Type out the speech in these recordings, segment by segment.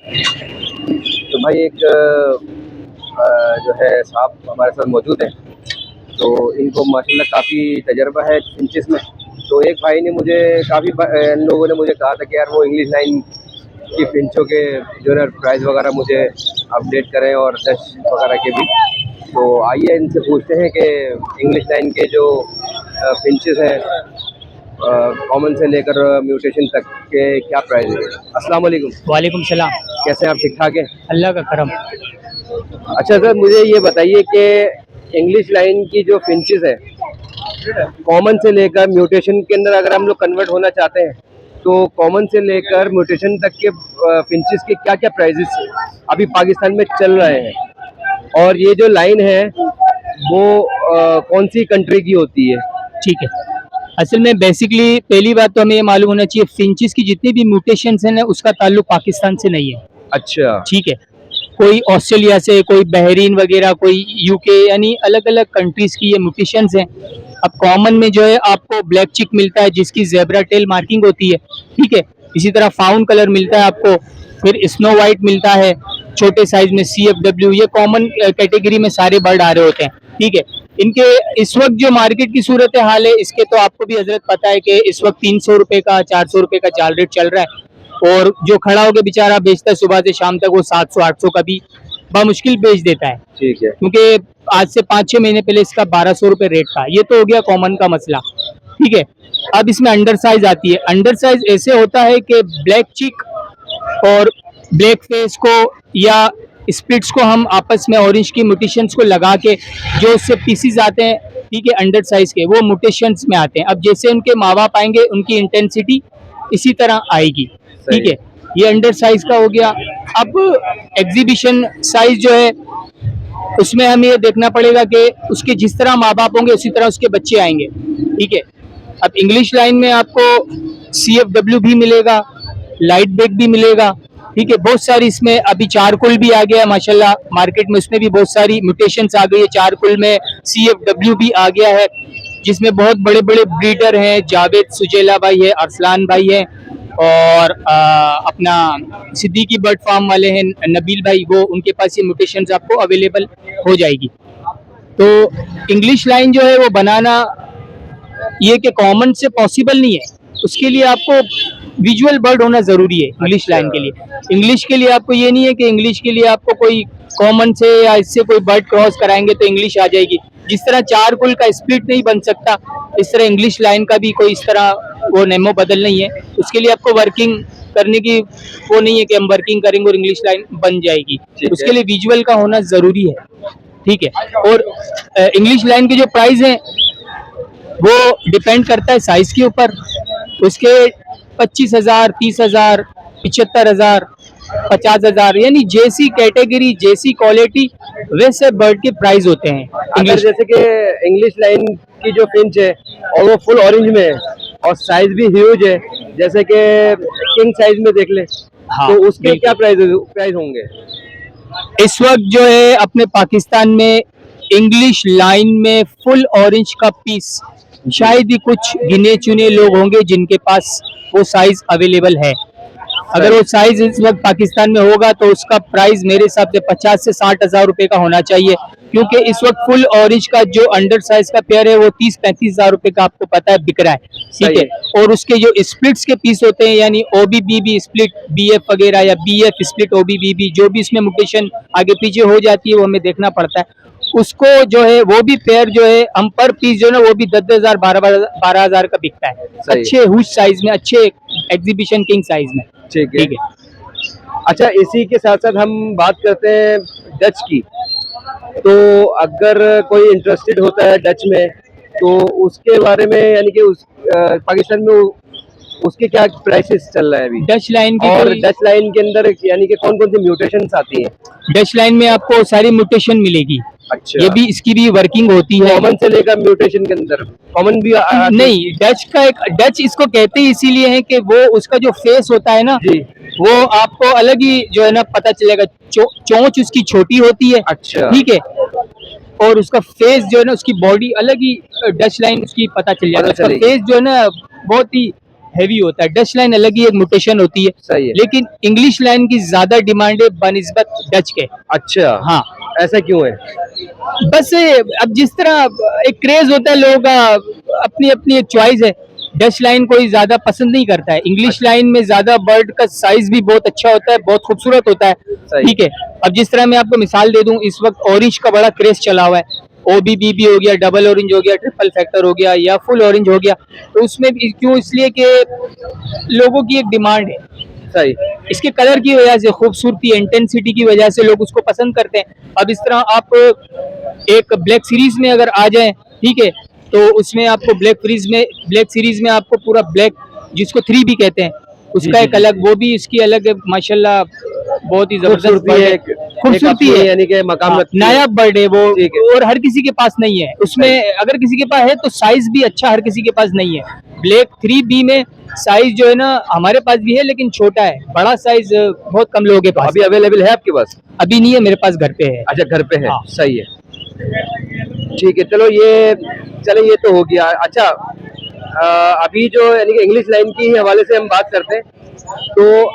तो भाई एक जो है साहब हमारे साथ मौजूद हैं, तो इनको माशाल्लाह काफ़ी तजर्बा है फिंचेस में। तो एक भाई ने मुझे इन लोगों ने मुझे कहा था कि यार वो इंग्लिश लाइन की फिंचों के जो है प्राइस वगैरह मुझे अपडेट करें और डच वगैरह के भी। तो आइए इनसे पूछते हैं कि इंग्लिश लाइन के जो फिंचेस हैं कॉमन से लेकर म्यूटेशन तक के क्या प्राइस है। अस्सलाम वालेकुम। वालेकुम सलाम। कैसे हैं आप, ठीक ठाक हैं? अल्लाह का करम। अच्छा सर, मुझे ये बताइए कि इंग्लिश लाइन की जो फिंचेस है कॉमन से लेकर म्यूटेशन के अंदर अगर हम लोग कन्वर्ट होना चाहते हैं तो कॉमन से लेकर म्यूटेशन तक के फिंचेस के क्या क्या प्राइजेस अभी पाकिस्तान में चल रहे हैं, और ये जो लाइन है वो कौन सी कंट्री की होती है? ठीक है, असल में बेसिकली पहली बात तो हमें ये मालूम होना चाहिए फिंचेस की जितनी भी म्यूटेशंस हैं ना उसका ताल्लुक पाकिस्तान से नहीं है। अच्छा, ठीक है, कोई ऑस्ट्रेलिया से, कोई बहरीन वगैरह, कोई यूके, यानी अलग अलग कंट्रीज की ये म्यूटेशंस हैं। अब कॉमन में जो है आपको ब्लैक चिक मिलता है जिसकी जेब्रा टेल मार्किंग होती है। ठीक है, इसी तरह फाउन कलर मिलता है आपको, फिर स्नो वाइट मिलता है छोटे साइज में, CFW, ये कॉमन कैटेगरी में सारे बर्ड आ रहे होते हैं। ठीक है, इनके इस वक्त जो मार्केट की सूरत हाल है इसके तो आपको भी हजरत पता है कि इस वक्त 300 रुपए का, 400 रुपए का जाल रेट चल रहा है, और जो खड़ा होकर बेचारा बेचता है सुबह से शाम तक वो 700-800 का भी बामुश्किल बेच देता है। ठीक है। क्योंकि आज से 5-6 महीने पहले इसका 1200 रुपए रेट था। ये तो हो गया कॉमन का मसला। ठीक है, अब इसमें अंडर साइज आती है। अंडर साइज ऐसे होता है कि ब्लैक चिक और ब्लैक फेस को या स्प्लिट्स को हम आपस में ऑरेंज की म्यूटेशंस को लगा के जो उससे पीसीज आते हैं, ठीक है, अंडर साइज के, वो म्यूटेशंस में आते हैं। अब जैसे उनके माँ बाप आएंगे उनकी इंटेंसिटी इसी तरह आएगी। ठीक है, ये अंडर साइज का हो गया। अब एग्जीबिशन साइज जो है उसमें हमें ये देखना पड़ेगा कि उसके जिस तरह माँ बाप होंगे उसी तरह उसके बच्चे आएंगे। ठीक है, अब इंग्लिश लाइन में आपको CFW भी मिलेगा, लाइट बैक भी मिलेगा। ठीक है, बहुत सारी इसमें अभी चारकुल भी आ गया है माशाल्लाह मार्केट में, उसमें भी बहुत सारी म्यूटेशंस आ गई है। चारकुल में CFW भी आ गया है जिसमें बहुत बड़े बड़े ब्रीडर हैं, जावेद सुजेला भाई है, अरसलान भाई है, और अपना सिद्दीकी बर्ड फार्म वाले हैं नबील भाई, वो उनके पास ये म्यूटेशंस आपको अवेलेबल हो जाएगी। तो इंग्लिश लाइन जो है वो बनाना ये कि कॉमन से पॉसिबल नहीं है, उसके लिए आपको विजुअल बर्ड होना जरूरी है। इंग्लिश लाइन के लिए, इंग्लिश के लिए आपको ये नहीं है कि इंग्लिश के लिए आपको कोई कॉमन से या इससे कोई बर्ड क्रॉस कराएंगे तो इंग्लिश आ जाएगी। जिस तरह चार कुल का स्प्लिट नहीं बन सकता इस तरह इंग्लिश लाइन का भी कोई इस तरह वो नेमो बदल नहीं है। उसके लिए आपको वर्किंग करने की वो नहीं है कि हम वर्किंग करेंगे और इंग्लिश लाइन बन जाएगी, उसके लिए विजुअल का होना जरूरी है। ठीक है, और इंग्लिश लाइन के जो प्राइस हैं वो डिपेंड करता है साइज के ऊपर। उसके 25,000, 30,000, 75,000, 50,000, यानी जैसी कैटेगरी जैसी क्वालिटी वैसे बर्ड के प्राइस होते हैं। अगर जैसे कि इंग्लिश लाइन की जो फिंच है और वो फुल ऑरेंज में है और साइज भी ह्यूज है, जैसे कि किंग साइज में देख ले, हाँ, तो उसके क्या प्राइस होंगे? इस वक्त जो है अपने पाकिस्तान में इंग्लिश लाइन में फुल ऑरेंज का पीस शायद ही कुछ गिने चुने लोग होंगे जिनके पास वो साइज अवेलेबल है। अगर वो साइज इस वक्त पाकिस्तान में होगा तो उसका प्राइस मेरे हिसाब से 50 से 60 हजार रुपए का होना चाहिए, क्योंकि इस वक्त फुल ऑरेंज का जो अंडर साइज का पेयर है वो 30-35 हजार रुपए का आपको पता है बिक रहा है। ठीक है, और उसके जो स्प्लिट्स के पीस होते हैं यानी OBBB स्प्लिट, BF वगैरह या BF स्प्लिट OBBB, जो भी इसमें म्यूटेशन आगे पीछे हो जाती है वो हमें देखना पड़ता है। उसको जो है वो भी पेयर जो है हम पर पीस जो है ना वो भी 10,000 12,000 का बिकता है, अच्छे हुज साइज में, अच्छे एग्जीबिशन किंग साइज में। ठीक है। अच्छा, इसी के साथ साथ हम बात करते हैं डच की। तो अगर कोई इंटरेस्टेड होता है डच में तो उसके बारे में यानी कि उस पाकिस्तान में उसके क्या प्राइसेस चल रहा है अभी डच लाइन की? और डच लाइन के अंदर यानी कि कौन कौन सी म्यूटेशंस आती हैं? डच लाइन में आपको सारी म्यूटेशन मिलेगी। अच्छा, ये भी इसकी भी वर्किंग होती है। कॉमन से लेकर म्यूटेशन के अंदर कॉमन भी नहीं, डच का एक डच इसको कहते ही इसीलिए है कि वो उसका जो फेस होता है ना जी, वो आपको अलग ही जो है ना पता चलेगा। चोंच उसकी छोटी होती है। अच्छा, ठीक है, और उसका फेस जो है ना उसकी बॉडी अलग ही डच लाइन उसकी पता चल जाएगा। उसका फेस जो है ना बहुत ही हैवी होता है। डच लाइन अलग ही एक म्यूटेशन होती है, सही है। लेकिन इंग्लिश लाइन की ज्यादा डिमांड है बनिस्बत डच के। अच्छा, हाँ, ऐसा क्यों है? बस अब जिस तरह एक क्रेज होता है लोगों का, अपनी अपनी एक चॉइस है। डच लाइन कोई ज्यादा पसंद नहीं करता है। इंग्लिश लाइन में ज्यादा बर्ड का साइज भी बहुत अच्छा होता है, बहुत खूबसूरत होता है। सही। ठीक है, अब जिस तरह मैं आपको मिसाल दे दूं, इस वक्त ऑरेंज का बड़ा क्रेज चला हुआ है। OBBB हो गया, डबल ऑरेंज हो गया, ट्रिपल फैक्टर हो गया या फुल ऑरेंज हो गया। तो उसमें भी क्यों, इसलिए कि लोगों की एक डिमांड है। सही। इसके कलर की वजह से, खूबसूरती, इंटेंसिटी की वजह से लोग उसको पसंद करते हैं। अब इस तरह आप एक ब्लैक सीरीज में अगर आ जाएं, ठीक है, तो उसमें आपको ब्लैक सीरीज में आपको पूरा ब्लैक, जिसको 3B कहते हैं, उसका जी, एक जी। अलग, वो भी इसकी अलग माशाल्लाह बहुत ही जबरदस्त खूबसूरती बर्ड है, है। खूबसूरती अपनी है, यानी कि मकाम हाँ, रखती है। नायाब बर्ड है वो, ठीक है। और हर किसी के पास नहीं है। उसमें अगर किसी के पास है तो साइज भी अच्छा हर किसी के पास नहीं है। ब्लैक 3B में साइज जो है ना, हमारे पास भी है लेकिन छोटा है, बड़ा साइज बहुत कम लोगों के तो पास अभी अवेलेबल है आपके पास? अभी नहीं है, मेरे पास घर पे है। अच्छा, घर पे है। हाँ। सही है। ठीक है, चलो ये तो हो गया। अच्छा, अभी जो यानी कि इंग्लिश लाइन की हवाले से हम बात करते हैं, तो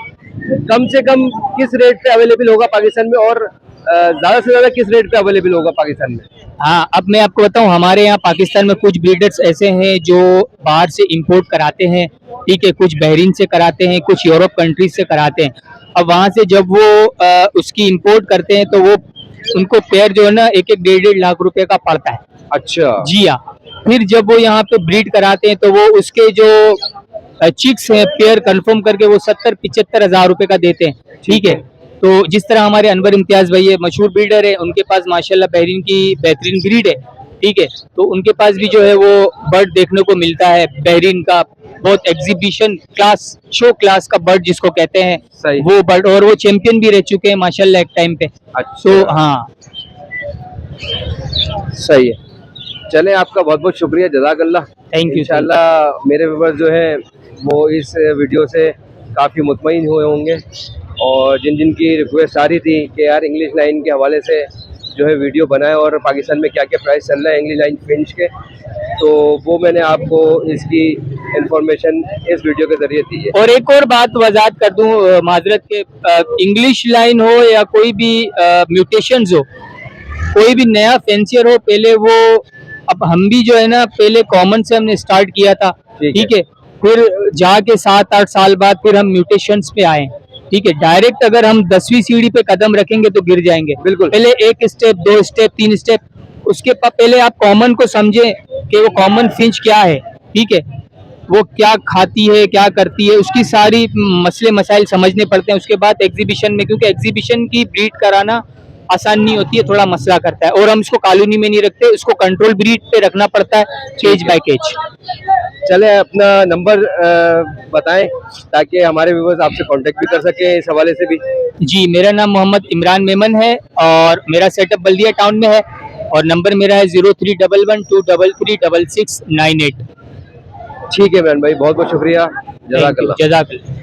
कम से कम किस रेट पे अवेलेबल होगा पाकिस्तान में, और ज्यादा से ज्यादा किस रेट पे अवेलेबल होगा पाकिस्तान में? हाँ, अब मैं आपको बताऊं, हमारे यहाँ पाकिस्तान में कुछ ब्रीडर्स ऐसे हैं जो बाहर से इंपोर्ट कराते हैं। ठीक है, कुछ बहरीन से कराते हैं, कुछ यूरोप कंट्रीज से कराते हैं। अब वहाँ से जब वो उसकी इंपोर्ट करते हैं तो वो उनको पेयर जो है ना, 1-1 1.5 लाख रुपए का पड़ता है। अच्छा। जी हाँ। फिर जब वो यहाँ पे ब्रीड कराते हैं तो वो उसके जो चिक्स हैं, पेयर कंफर्म करके वो 70-75 हजार रुपए का देते हैं। ठीक है, तो जिस तरह हमारे अनवर इम्तियाज भाई है, मशहूर ब्रीडर है, उनके पास माशाल्लाह बहरीन की बेहतरीन ब्रीड है। ठीक है, तो उनके पास भी जो है वो बर्ड देखने को मिलता है बहरीन का, बहुत एग्जीबिशन क्लास, शो क्लास का बर्ड जिसको कहते हैं, सही। वो बर्ड, और वो चैंपियन भी रह चुके हैं माशाल्लाह एक टाइम पे। अच्छा। तो हाँ, सही है। चलें, आपका बहुत बहुत शुक्रिया, जज़ाकल्लाह। Thank you. इंशाल्लाह मेरे व्यूअर्स जो है वो इस वीडियो से काफ़ी मुतमईन हुए होंगे, और जिन जिन की रिक्वेस्ट आ रही थी कि यार इंग्लिश लाइन के हवाले से जो है वीडियो बनाए, और पाकिस्तान में क्या क्या प्राइस चल रहा है इंग्लिश लाइन फिंच के, तो वो मैंने आपको इसकी इंफॉर्मेशन इस वीडियो के ज़रिए दी है। और एक और बात वजाहत कर दूं, माजरत के, इंग्लिश लाइन हो या कोई भी म्यूटेशंस हो, कोई भी नया फेंसियर हो, पहले वो, अब हम भी जो है ना पहले कॉमन से हमने स्टार्ट किया था। ठीक है, फिर जाके 7-8 साल बाद फिर हम म्यूटेशंस पे आए। ठीक है, डायरेक्ट अगर हम 10वीं सीढ़ी पे कदम रखेंगे तो गिर जाएंगे। बिल्कुल। पहले 1 स्टेप, 2 स्टेप, 3 स्टेप, उसके पहले आप कॉमन को समझें कि वो कॉमन फिंच क्या है। ठीक है, वो क्या खाती है, क्या करती है, उसकी सारी मसले मसाइल समझने पड़ते हैं। उसके बाद एग्जीबिशन में, क्योंकि एग्जीबिशन की ब्रीड कराना आसान नहीं होती है, थोड़ा मसला करता है, और हम इसको कॉलोनी में नहीं रखते, उसको कंट्रोल ब्रीड पे रखना पड़ता है, केज बाय केज। चले, अपना नंबर बताएं ताकि हमारे व्यूअर्स आपसे कांटेक्ट भी कर सके इस हवाले से भी। जी, मेरा नाम मोहम्मद इमरान मेमन है और मेरा सेटअप बल्दिया टाउन में है, और नंबर मेरा है 0311233669। ठीक है इमरान भाई, बहुत बहुत शुक्रिया, जज़ाकल्लाह। जज़ाकल्लाह।